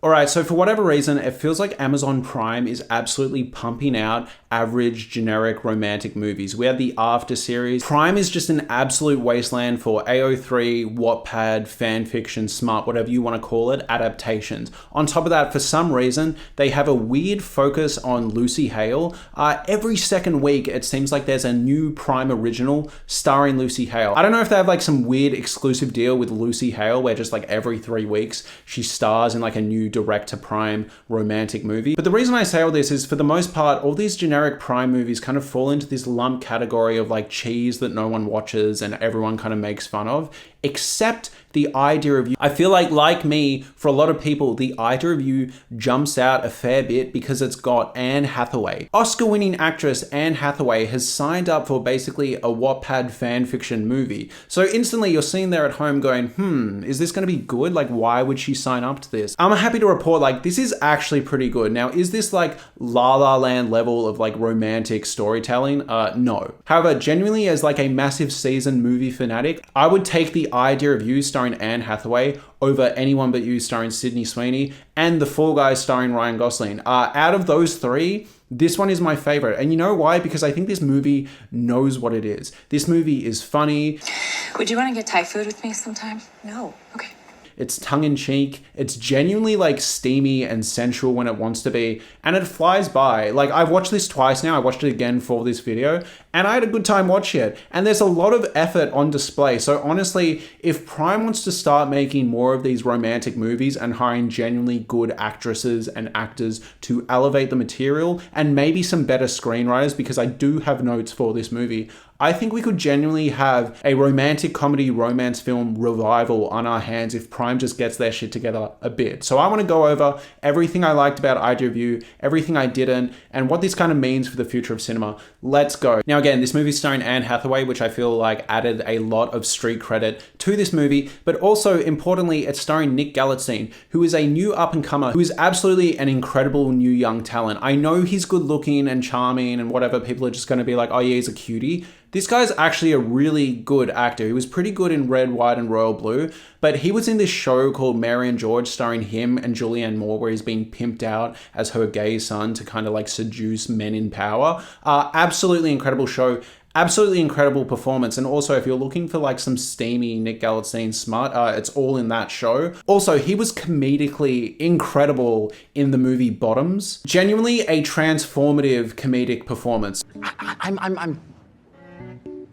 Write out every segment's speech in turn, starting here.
Alright, so for whatever reason, it feels like Amazon Prime is absolutely pumping out average, generic romantic movies. We have the After series. Prime is just an absolute wasteland for AO3, Wattpad, fanfiction, smart, whatever you want to call it, adaptations. On top of that, for some reason, they have a weird focus on Lucy Hale. Every second week, it seems like there's a new Prime original starring Lucy Hale. I don't know if they have like some weird exclusive deal with Lucy Hale where just like every 3 weeks she stars in like a new direct to Prime romantic movie. But the reason I say all this is, for the most part, all these generic Prime movies kind of fall into this lump category of like cheese that no one watches and everyone kind of makes fun of, except The Idea of You. I feel like me, for a lot of people, The Idea of You jumps out a fair bit because it's got Anne Hathaway. Oscar-winning actress Anne Hathaway has signed up for basically a Wattpad fanfiction movie. So instantly you're sitting there at home going, is this going to be good? Like, why would she sign up to this? I'm happy to report, like, this is actually pretty good. Now, is this like La La Land level of like romantic storytelling? No. However, genuinely as like a massive seasoned movie fanatic, I would take The Idea of You starring Anne Hathaway over Anyone But You starring Sydney Sweeney and The Fall Guys starring Ryan Gosling. Out of those 3, this one is my favorite. And you know why? Because I think this movie knows what it is. This movie is funny. Would you want to get Thai food with me sometime? No. Okay. It's tongue-in-cheek, it's genuinely like steamy and sensual when it wants to be, and it flies by. Like, I've watched this twice now, I watched it again for this video, and I had a good time watching it. And there's a lot of effort on display. So honestly, if Prime wants to start making more of these romantic movies and hiring genuinely good actresses and actors to elevate the material, and maybe some better screenwriters, because I do have notes for this movie, I think we could genuinely have a romantic comedy romance film revival on our hands if Prime just gets their shit together a bit. So I want to go over everything I liked about Idea of You, everything I didn't, and what this kind of means for the future of cinema. Let's go. Now again, this movie is starring Anne Hathaway, which I feel like added a lot of street credit to this movie, but also importantly, it's starring Nick Galitzine, who is a new up-and-comer, who is absolutely an incredible new young talent. I know he's good looking and charming and whatever, people are just going to be like, oh yeah, he's a cutie. This guy's actually a really good actor. He was pretty good in Red, White, and Royal Blue, but he was in this show called Mary and George starring him and Julianne Moore, where he's being pimped out as her gay son to kind of like seduce men in power. Absolutely incredible show. Absolutely incredible performance. And also, if you're looking for like some steamy Nick Galitzine smut, it's all in that show. Also, he was comedically incredible in the movie Bottoms. Genuinely a transformative comedic performance. I'm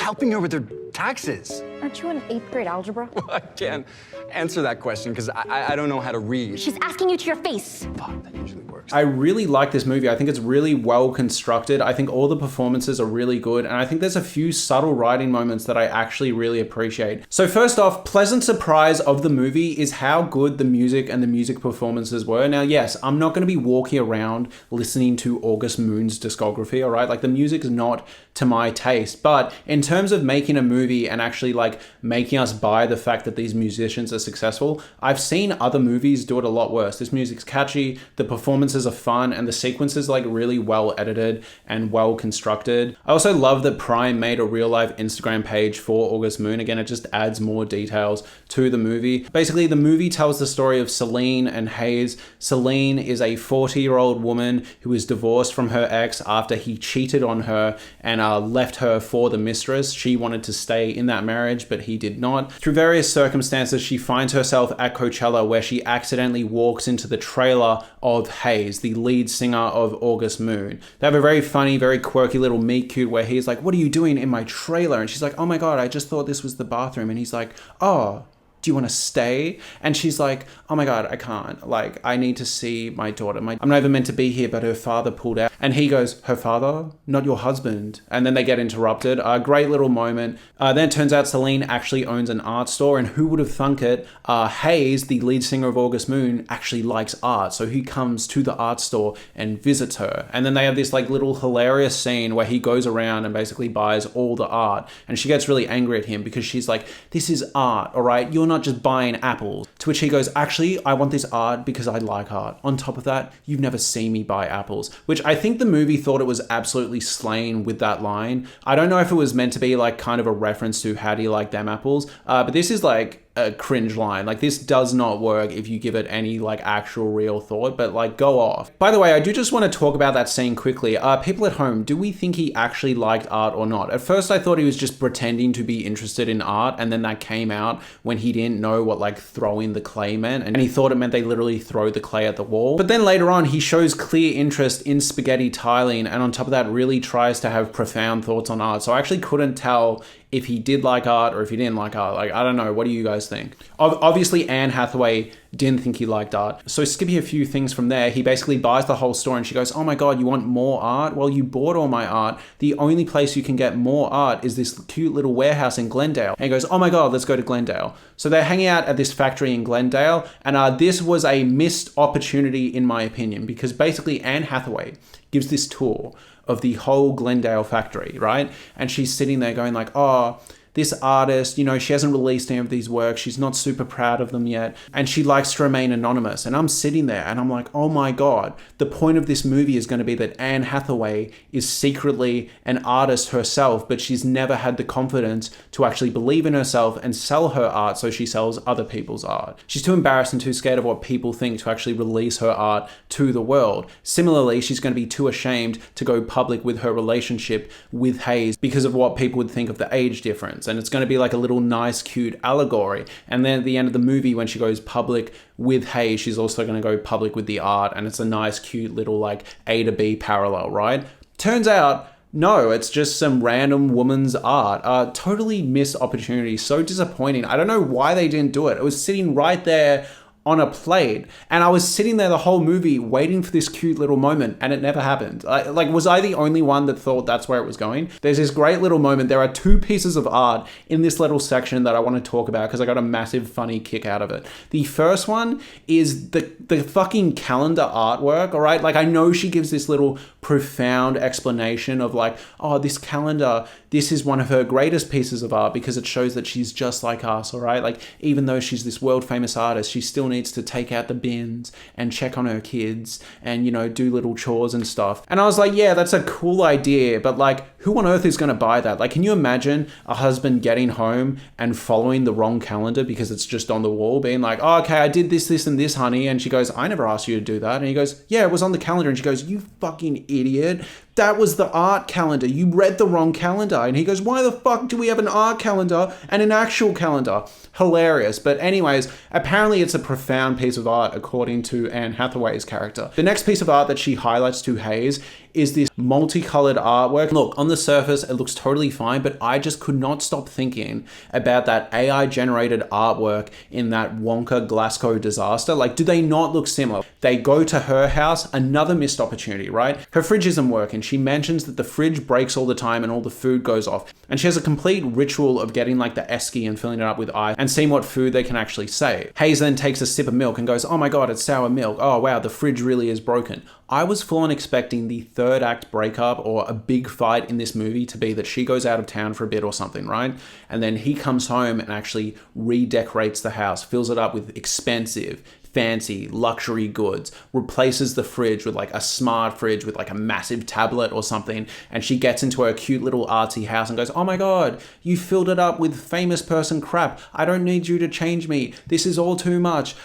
helping her with her taxes. Aren't you in 8th grade algebra? Well, I can't answer that question because I don't know how to read. She's asking you to your face. Fuck, that usually works. I really like this movie. I think it's really well constructed. I think all the performances are really good. And I think there's a few subtle writing moments that I actually really appreciate. So first off, pleasant surprise of the movie is how good the music and the music performances were. Now, yes, I'm not going to be walking around listening to August Moon's discography, all right? Like, the music's not to my taste. But in terms of making a movie and actually like making us buy the fact that these musicians are successful, I've seen other movies do it a lot worse. This music's catchy, the performances are fun, and the sequences like really well edited and well constructed. I also love that Prime made a real life Instagram page for August Moon. Again, it just adds more details to the movie. Basically, the movie tells the story of Celine and Hayes. Celine is a 40-year-old woman who is divorced from her ex after he cheated on her and left her for the mistress. She wanted to stay in that marriage, but he did not. Through various circumstances, she finds herself at Coachella, where she accidentally walks into the trailer of Hayes, the lead singer of August Moon. They have a very funny, very quirky little meet cute where he's like, "What are you doing in my trailer?" And she's like, "Oh my God, I just thought this was the bathroom." And he's like, "Oh, do you want to stay?" And she's like, "Oh my God, I can't. Like, I need to see my daughter. I'm not even meant to be here, but her father pulled out." And he goes, "Her father? Not your husband." And then they get interrupted. A great little moment. Then it turns out Celine actually owns an art store, and who would have thunk it? Hayes, the lead singer of August Moon, actually likes art. So he comes to the art store and visits her. And then they have this like little hilarious scene where he goes around and basically buys all the art. And she gets really angry at him because she's like, "This is art, all right? You're not just buying apples." To which he goes, "Actually, I want this art because I like art. On top of that, you've never seen me buy apples." Which I think the movie thought it was absolutely slain with that line. I don't know if it was meant to be like kind of a reference to "How do you like them apples?" But this is like a cringe line. Like, this does not work if you give it any like actual real thought, but like, go off. By the way, I do just want to talk about that scene quickly. People at home, do we think he actually liked art or not? At first I thought he was just pretending to be interested in art, and then that came out when he didn't know what like throwing the clay meant, and he thought it meant they literally throw the clay at the wall. But then later on he shows clear interest in spaghetti tiling, and on top of that really tries to have profound thoughts on art. So I actually couldn't tell if he did like art or if he didn't like art. Like, I don't know. What do you guys think? Obviously, Anne Hathaway didn't think he liked art. So skipping a few things from there, he basically buys the whole store and she goes, oh my God, you want more art? Well, you bought all my art. The only place you can get more art is this cute little warehouse in Glendale. And he goes, oh my God, let's go to Glendale. So they're hanging out at this factory in Glendale. And this was a missed opportunity in my opinion, because basically Anne Hathaway gives this tour of the whole Glendale factory, right? And she's sitting there going like, oh, this artist, you know, she hasn't released any of these works. She's not super proud of them yet. And she likes to remain anonymous. And I'm sitting there and I'm like, oh my God, the point of this movie is going to be that Anne Hathaway is secretly an artist herself, but she's never had the confidence to actually believe in herself and sell her art. So she sells other people's art. She's too embarrassed and too scared of what people think to actually release her art to the world. Similarly, she's going to be too ashamed to go public with her relationship with Hayes because of what people would think of the age difference. And it's going to be like a little nice, cute allegory. And then at the end of the movie, when she goes public with Hayes, she's also going to go public with the art. And it's a nice, cute little like A to B parallel, right? Turns out, no, it's just some random woman's art. Totally missed opportunity. So disappointing. I don't know why they didn't do it. It was sitting right there on a plate, and I was sitting there the whole movie waiting for this cute little moment, and it never happened. Like, was I the only one that thought that's where it was going? There's this great little moment. There are two pieces of art in this little section that I want to talk about because I got a massive funny kick out of it. The first one is the fucking calendar artwork, all right? Like, I know she gives this little profound explanation of like, oh, this calendar, this is one of her greatest pieces of art because it shows that she's just like us, all right? Like, even though she's this world famous artist, she still needs to take out the bins and check on her kids and, you know, do little chores and stuff. And I was like, yeah, that's a cool idea, but like, who on earth is going to buy that? Like, can you imagine a husband getting home and following the wrong calendar because it's just on the wall, being like, oh, okay, I did this, this, and this, honey. And she goes, I never asked you to do that. And he goes, yeah, it was on the calendar. And she goes, you fucking idiot. That was the art calendar. You read the wrong calendar. And he goes, why the fuck do we have an art calendar and an actual calendar? Hilarious. But anyways, apparently it's a profound piece of art according to Anne Hathaway's character. The next piece of art that she highlights to Hayes is this multicolored artwork. Look, on the surface, it looks totally fine, but I just could not stop thinking about that AI generated artwork in that Wonka Glasgow disaster. Like, do they not look similar? They go to her house, another missed opportunity, right? Her fridge isn't working. She mentions that the fridge breaks all the time and all the food goes off. And she has a complete ritual of getting like the esky and filling it up with ice and seeing what food they can actually save. Hayes then takes a sip of milk and goes, oh my God, it's sour milk. Oh wow, the fridge really is broken. I was full on expecting the third act breakup or a big fight in this movie to be that she goes out of town for a bit or something, right? And then he comes home and actually redecorates the house, fills it up with expensive, fancy luxury goods, replaces the fridge with like a smart fridge with like a massive tablet or something, and she gets into her cute little artsy house and goes, oh my God, you filled it up with famous person crap. I don't need you to change me. This is all too much.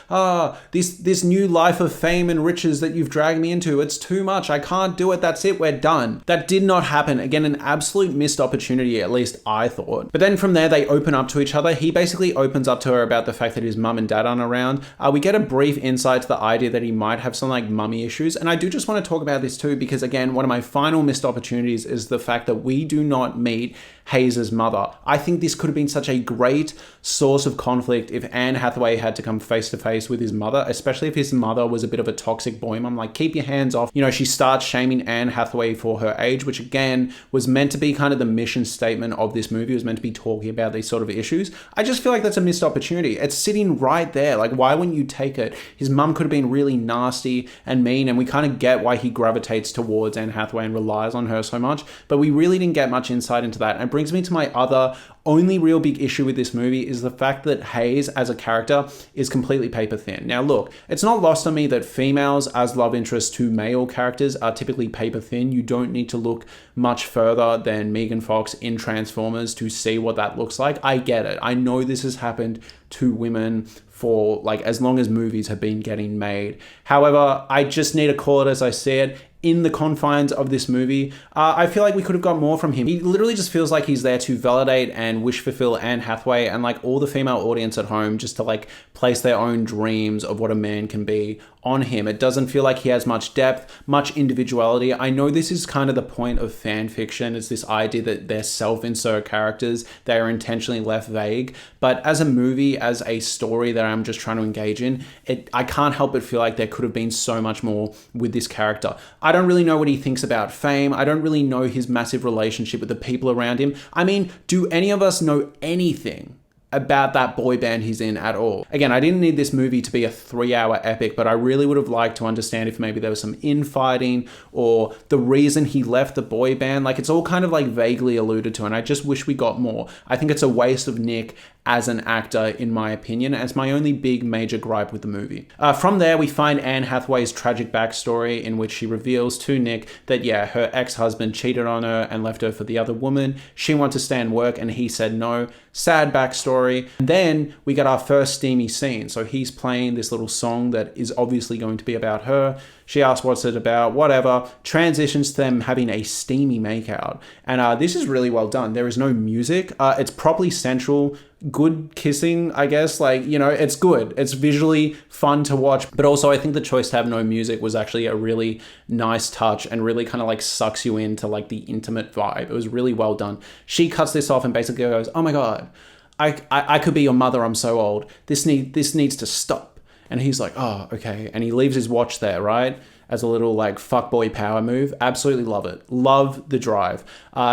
This new life of fame and riches that you've dragged me into, it's too much. I can't do it. That's it. We're done. That did not happen. Again, an absolute missed opportunity, at least I thought. But then from there, they open up to each other. He basically opens up to her about the fact that his mum and dad aren't around. We get a brief insight to the idea that he might have some like mummy issues. And I do just want to talk about this too, because again, one of my final missed opportunities is the fact that we do not meet Hayes' mother. I think this could have been such a great source of conflict if Anne Hathaway had to come face to face with his mother, especially if his mother was a bit of a toxic boy mom. Like, keep your hands off. You know, she starts shaming Anne Hathaway for her age, which again was meant to be kind of the mission statement of this movie. It was meant to be talking about these sort of issues. I just feel like that's a missed opportunity. It's sitting right there. Like, why wouldn't you take it? His mum could have been really nasty and mean, and we kind of get why he gravitates towards Anne Hathaway and relies on her so much, but we really didn't get much insight into that. And brings me to my other only real big issue with this movie is the fact that Hayes as a character is completely paper thin. Now look, it's not lost on me that females as love interests to male characters are typically paper thin. You don't need to look much further than Megan Fox in Transformers to see what that looks like. I get it. I know this has happened to women for like as long as movies have been getting made. However, I just need to call it as I see it. In the confines of this movie, I feel like we could have got more from him. He literally just feels like he's there to validate and wish fulfill Anne Hathaway and like all the female audience at home just to like place their own dreams of what a man can be on him. It doesn't feel like he has much depth, much individuality. I know this is kind of the point of fan fiction, is this idea that they're self-insert characters, they are intentionally left vague. But as a movie, as a story that I'm just trying to engage in, I can't help but feel like there could have been so much more with this character. I don't really know what he thinks about fame. I don't really know his massive relationship with the people around him. I mean, do any of us know anything about that boy band he's in at all? Again, I didn't need this movie to be a 3-hour epic, but I really would have liked to understand if maybe there was some infighting or the reason he left the boy band. Like, it's all kind of like vaguely alluded to, and I just wish we got more. I think it's a waste of Nick as an actor, in my opinion. It's my only big major gripe with the movie. From there, we find Anne Hathaway's tragic backstory in which she reveals to Nick that, yeah, her ex-husband cheated on her and left her for the other woman. She wanted to stay and work and he said no. Sad backstory. And then we get our first steamy scene. So he's playing this little song that is obviously going to be about her. She asks what's it about, whatever. Transitions to them having a steamy makeout. And this is really well done. There is no music. It's properly sensual. Good kissing, I guess. Like, you know, it's good. It's visually fun to watch. But also, I think the choice to have no music was actually a really nice touch and really kind of like sucks you into like the intimate vibe. It was really well done. She cuts this off and basically goes, oh my God, I could be your mother. I'm so old. This needs to stop. And he's like, oh, okay. And he leaves his watch there, right? As a little like fuckboy power move. Absolutely love it. Love the drive.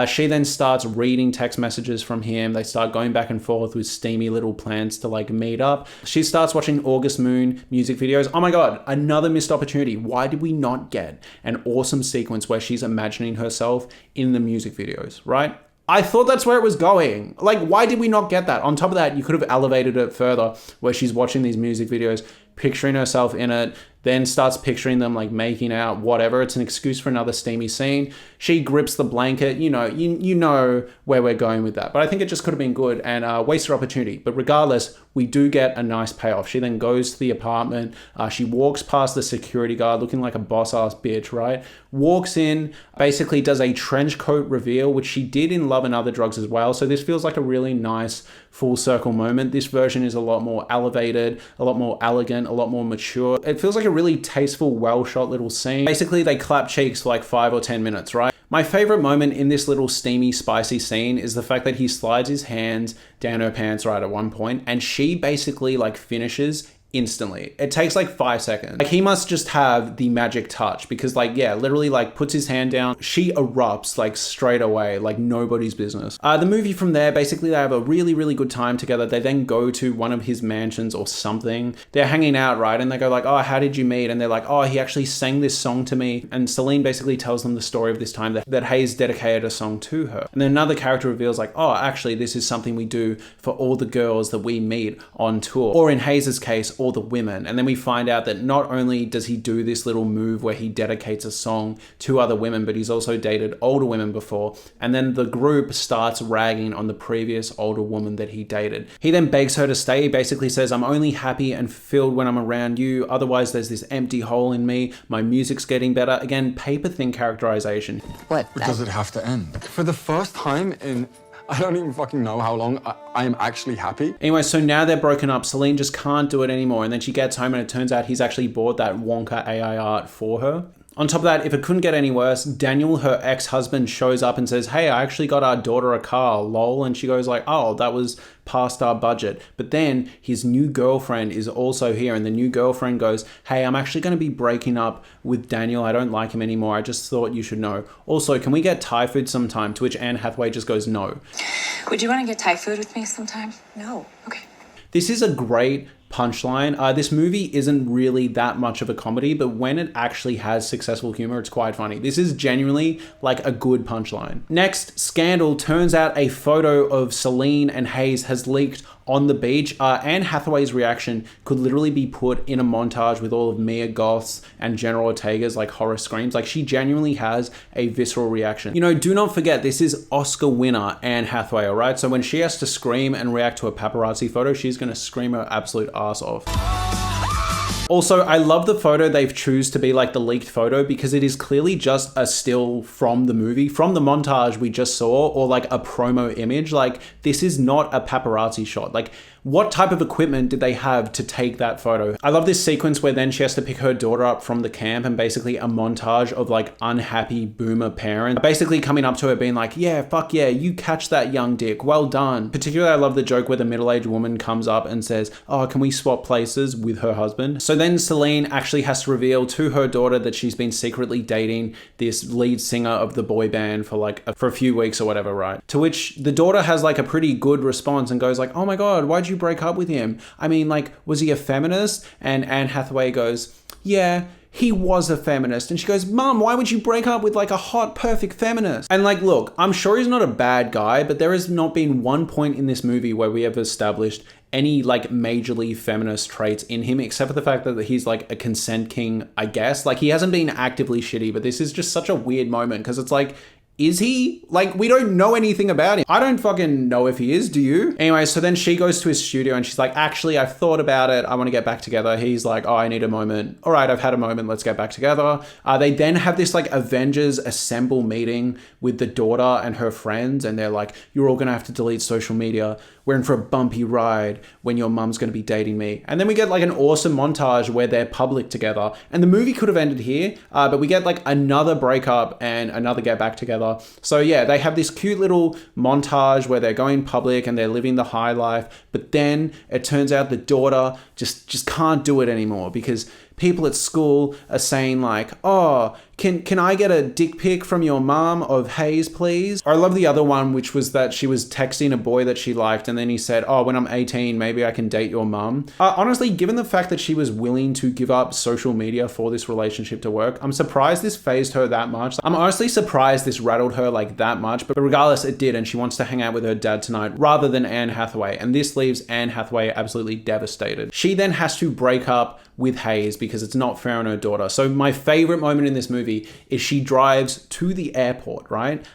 She then starts reading text messages from him. They start going back and forth with steamy little plans to like meet up. She starts watching August Moon music videos. Oh my God, another missed opportunity. Why did we not get an awesome sequence where she's imagining herself in the music videos, right? I thought that's where it was going. Like, why did we not get that? On top of that, you could have elevated it further where she's watching these music videos, picturing herself in it, then starts picturing them like making out, whatever. It's an excuse for another steamy scene. She grips the blanket. You know where we're going with that. But I think it just could have been good and wasted opportunity. But regardless, we do get a nice payoff. She then goes to the apartment. She walks past the security guard looking like a boss-ass bitch, right? Walks in, basically does a trench coat reveal, which she did in Love and Other Drugs as well. So this feels like a really nice full circle moment. This version is a lot more elevated, a lot more elegant, a lot more mature. It feels like a really tasteful, well-shot little scene. Basically, they clap cheeks for like 5 or 10 minutes, right? My favorite moment in this little steamy, spicy scene is the fact that he slides his hands down her pants right at one point, and she basically like finishes instantly. It takes like 5 seconds. Like, he must just have the magic touch because like, yeah, literally like puts his hand down. She erupts like straight away, like nobody's business. The movie from there, basically they have a really, really good time together. They then go to one of his mansions or something. They're hanging out, right? And they go like, oh, how did you meet? And they're like, oh, he actually sang this song to me. And Celine basically tells them the story of this time that Hayes dedicated a song to her. And then another character reveals like, oh, actually this is something we do for all the girls that we meet on tour. Or in Hayes' case, all the women. And then we find out that not only does he do this little move where he dedicates a song to other women, but he's also dated older women before. And then the group starts ragging on the previous older woman that he dated. He then begs her to stay. He basically says, I'm only happy and fulfilled when I'm around you. Otherwise, there's this empty hole in me. My music's getting better. Again, paper thin characterization. What? But does it have to end? For the first time in I don't even fucking know how long I am actually happy. Anyway, so now they're broken up. Celine just can't do it anymore. And then she gets home and it turns out he's actually bought that Wonka AI art for her. On top of that, if it couldn't get any worse, Daniel, her ex-husband, shows up and says, hey, I actually got our daughter a car, lol. And she goes like, oh, that was past our budget. But then his new girlfriend is also here. And the new girlfriend goes, hey, I'm actually going to be breaking up with Daniel. I don't like him anymore. I just thought you should know. Also, can we get Thai food sometime? To which Anne Hathaway just goes, no. Would you want to get Thai food with me sometime? No. Okay. This is a great punchline. This movie isn't really that much of a comedy, but when it actually has successful humor, it's quite funny. This is genuinely like a good punchline. Next, scandal. Turns out a photo of Celine and Hayes has leaked on the beach. Anne Hathaway's reaction could literally be put in a montage with all of Mia Goth's and Jenna Ortega's like horror screams. Like, she genuinely has a visceral reaction. You know, do not forget, this is Oscar winner Anne Hathaway, all right? So when she has to scream and react to a paparazzi photo, she's gonna scream her absolute ass off. Also, I love the photo they've choose to be like the leaked photo, because it is clearly just a still from the movie, from the montage we just saw, or like a promo image. Like, this is not a paparazzi shot. Like, what type of equipment did they have to take that photo? I love this sequence where then she has to pick her daughter up from the camp, and basically a montage of like unhappy boomer parents basically coming up to her being like, yeah, fuck yeah, you catch that young dick, well done. Particularly, I love the joke where the middle-aged woman comes up and says, oh, can we swap places with her husband? So then Celine actually has to reveal to her daughter that she's been secretly dating this lead singer of the boy band for a few weeks or whatever, right? To which the daughter has like a pretty good response and goes like, oh my God, why'd you break up with him? I mean, like, was he a feminist? And Anne Hathaway goes, yeah, he was a feminist. And she goes, Mom, why would you break up with like a hot, perfect feminist? And like, look, I'm sure he's not a bad guy, but there has not been one point in this movie where we have established any like majorly feminist traits in him, except for the fact that he's like a consent king, I guess. Like, he hasn't been actively shitty, but this is just such a weird moment, because it's like, is he? Like, we don't know anything about him. I don't fucking know if he is, do you? Anyway, so then she goes to his studio and she's like, actually, I've thought about it. I want to get back together. He's like, oh, I need a moment. All right, I've had a moment. Let's get back together. They then have this like Avengers Assemble meeting with the daughter and her friends. And they're like, you're all going to have to delete social media. We're in for a bumpy ride when your mum's going to be dating me. And then we get like an awesome montage where they're public together. And the movie could have ended here, but we get like another breakup and another get back together. So yeah, they have this cute little montage where they're going public and they're living the high life. But then it turns out the daughter just can't do it anymore, because people at school are saying like, oh, can I get a dick pic from your mom of Hayes, please? Or I love the other one, which was that she was texting a boy that she liked, and then he said, oh, when I'm 18, maybe I can date your mom. Honestly, given the fact that she was willing to give up social media for this relationship to work, I'm surprised this phased her that much. I'm honestly surprised this rattled her like that much, but regardless, it did, and she wants to hang out with her dad tonight rather than Anne Hathaway, and this leaves Anne Hathaway absolutely devastated. She then has to break up with Hayes because it's not fair on her daughter. So my favorite moment in this movie is she drives to the airport, right?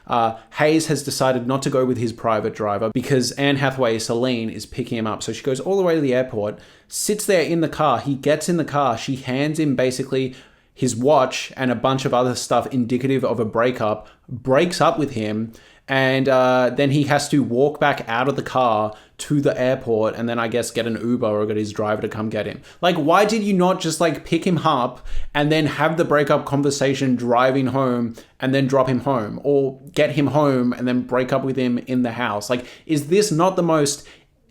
Hayes has decided not to go with his private driver because Anne Hathaway, Celine, is picking him up. So she goes all the way to the airport, sits there in the car. He gets in the car. She hands him basically his watch and a bunch of other stuff indicative of a breakup, breaks up with him, and then he has to walk back out of the car to the airport and then I guess get an Uber or get his driver to come get him. Like, why did you not just like pick him up and then have the breakup conversation driving home and then drop him home, or get him home and then break up with him in the house? Like, is this not the most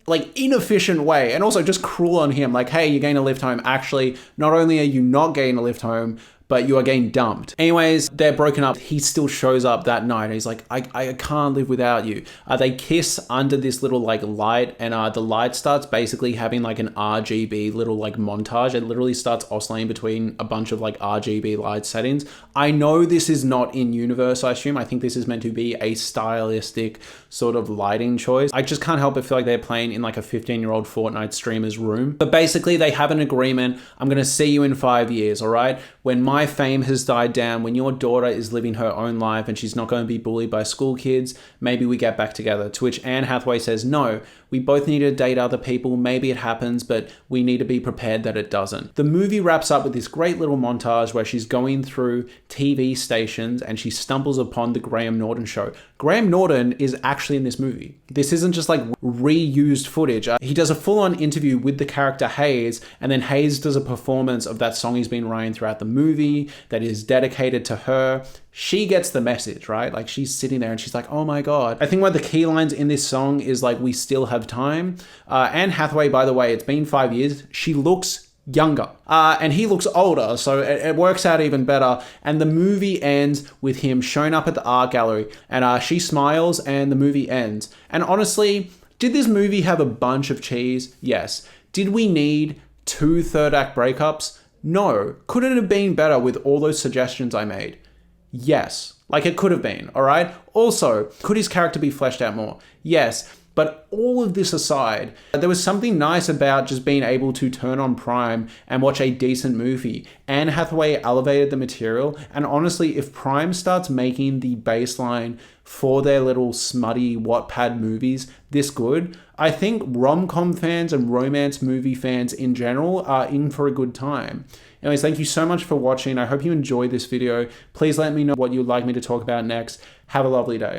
like inefficient way, and also just cruel on him? Like, hey, you're getting a lift home. Actually, not only are you not getting a lift home, but you are getting dumped. Anyways, they're broken up. He still shows up that night and he's like, I can't live without you. They kiss under this little like light, and the light starts basically having like an RGB little like montage. It literally starts oscillating between a bunch of like RGB light settings. I know this is not in universe, I assume. I think this is meant to be a stylistic sort of lighting choice. I just can't help but feel like they're playing in like a 15-year-old Fortnite streamer's room. But basically they have an agreement. I'm gonna see you in 5 years, all right? When my fame has died down, when your daughter is living her own life and she's not going to be bullied by school kids, maybe we get back together. To which Anne Hathaway says, no, we both need to date other people. Maybe it happens, but we need to be prepared that it doesn't. The movie wraps up with this great little montage where she's going through TV stations and she stumbles upon the Graham Norton show. Graham Norton is actually in this movie. This isn't just like reused footage. He does a full-on interview with the character Hayes, and then Hayes does a performance of that song he's been writing throughout the movie that is dedicated to her. She gets the message, right? Like, she's sitting there and she's like, oh my God. I think one of the key lines in this song is like, we still have time. Anne Hathaway, by the way, it's been 5 years. She looks younger and he looks older, so it works out even better. And the movie ends with him showing up at the art gallery, and she smiles and the movie ends. And honestly, did this movie have a bunch of cheese? Yes. Did we need 2 third-act breakups? No. Could it have been better with all those suggestions I made? Yes. Like, it could have been, all right? Also, could his character be fleshed out more? Yes. But all of this aside, there was something nice about just being able to turn on Prime and watch a decent movie. Anne Hathaway elevated the material, and honestly, if Prime starts making the baseline for their little smutty Wattpad movies this good, I think rom-com fans and romance movie fans in general are in for a good time. Anyways, thank you so much for watching. I hope you enjoyed this video. Please let me know what you'd like me to talk about next. Have a lovely day.